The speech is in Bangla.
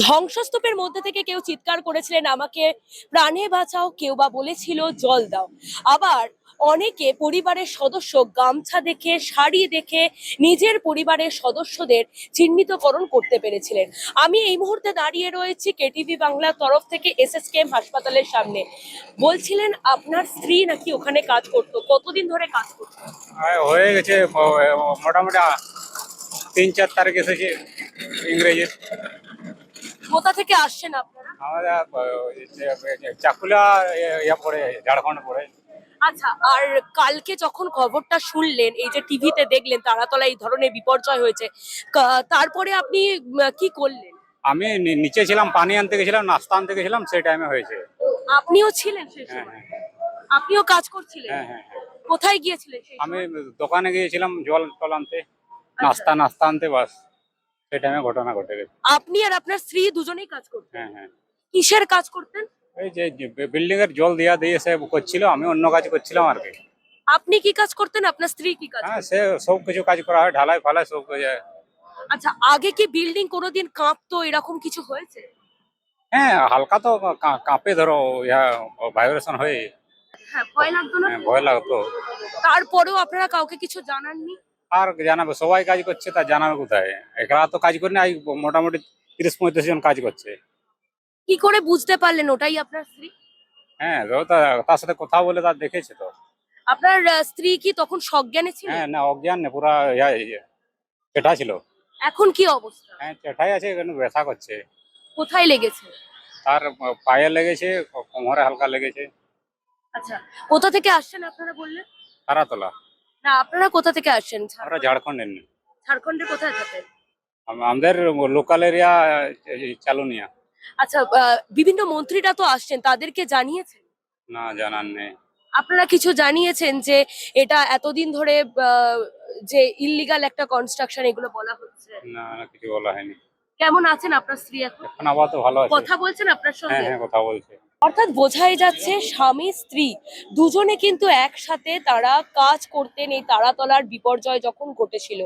ধ্বংসস্তূপের মধ্যে থেকে কেউ চিৎকার করেছিলেন আমাকে প্রাণে বাঁচাও, কেউ বা বলেছিল জল দাও। আবার অনেকে পরিবারের সদস্য গামছা দেখে, শাড়ি দেখে নিজের পরিবারের সদস্যদের চিহ্নিতকরণ করতে পেরেছিলেন। আমি এই মুহূর্তে দাঁড়িয়ে রয়েছি কেটিভি বাংলার তরফ থেকে এসএসকেএম হাসপাতালের সামনে। বলছিলেন আপনার স্ত্রী নাকি ওখানে কাজ করতো, কতদিন ধরে কাজ করতো? হয়ে গেছে মোটামুটি 3-4 তারিখ এসেছে ইংরেজি। কোথা থেকে আসছেন আপনারা? আমাদের চাকুলা ইয়া পড়ে, ঝাড়খণ্ড পড়ে। আচ্ছা, আর কালকে যখন খবরটা শুনলেন, এই যে টিভিতে দেখলেন তারাতলায় এই ধরনের বিপর্যয় হয়েছে, তারপরে আপনি কি করলেন? আমি নিচে ছিলাম, পানি আনতে গেছিলাম, নাস্তা আনতে গেছিলাম, সেই টাইমে হয়েছে। আপনিও ছিলেন সেই হ্যাঁ, সময়? হ্যাঁ, আপনিও কাজ করছিলেন? হ্যাঁ, হ্যাঁ, হ্যাঁ। কোথায় গিয়েছিলেন সেই আমি সময়? দোকানে গিয়েছিলাম জল টল আনতে, আচ্ছা, নাস্তা আনতে, বাস সেই টাইমে ঘটনা ঘটে গেছে। আপনি আর আপনার স্ত্রী দুজনেই কাজ করতেন? হ্যাঁ, হ্যাঁ। কিসের কাজ করতেন? এই যে বিল্ডিং এর জল দিয়ে সে করছিল, আমি অন্য কাজ করছিলাম আর কি। আপনি কি কাজ করতেন, আপনার স্ত্রী কি কাজ হ্যাঁ, করতেন? সে সব কিছু কাজ করা হয়, ঢালাই ফালাই সব কাজ। আচ্ছা, আগে কি বিল্ডিং কোনোদিন কাঁপতো, এরকম কিছু হয়েছে? হ্যাঁ, হালকা তো কাঁপে, ধরো ইয়া ভাইব্রেশন হয়ে। হ্যাঁ, ভয় লাগতো না? হ্যাঁ, ভয় লাগতো। তারপরেও আপনারা কাউকে কিছু জানাননি? আর জানাবে, সবাই কাজ করছে, তা জানাবে কোথায়? একলা তো কাজ করি না, এই মোটামুটি 30-35 জন কাজ করছে। কি করে বুঝতে পারলেন ওটাই আপনার স্ত্রী? হ্যাঁ, তার সাথে কথা বলে তার দেখেছে তো। আপনার স্ত্রী কি তখন সজ্ঞানে ছিলেন? হ্যাঁ, না অজ্ঞান না, পুরা চেঠা ছিল। এখন কি অবস্থা? হ্যাঁ, চেঠাই আছে, এখানে ব্যথা করছে। কোথায় লেগেছে? তার পায়ে লেগেছে, কোমরে হালকা লেগেছে। আচ্ছা, কোথা থেকে আসছেন আপনারা বললেন? তারাতলা। না, আপনারা কোথা থেকে আসছেন? আমরা ঝাড়খণ্ডের না। ঝাড়খণ্ডে কোথায় থাকেন? আমাদের লোকাল এরিয়া চালুনিয়া। আচ্ছা, বিভিন্ন মন্ত্রীরা তো আসছেন, তাদেরকে জানিয়েছেন? না, জানার নেই। আপনারা কিছু জানিয়েছেন যে এটা এতদিন ধরে যে ইল্লিগাল একটা কনস্ট্রাকশন, এগুলো বলা হচ্ছে? না, না, কিছু বলা হয়নি। কেমন আছেন আপনার স্ত্রী এখন? এখন আপাতত ভালো আছে। কথা বলছেন আপনার হ্যাঁ, সঙ্গে? হ্যাঁ, কথা বলছে। অর্থাৎ বোঝাই যাচ্ছে স্বামী স্ত্রী দুজনে কিন্তু একসাথে তারা কাজ করতেন এই তারাতলার বিপর্যয় যখন ঘটেছিল।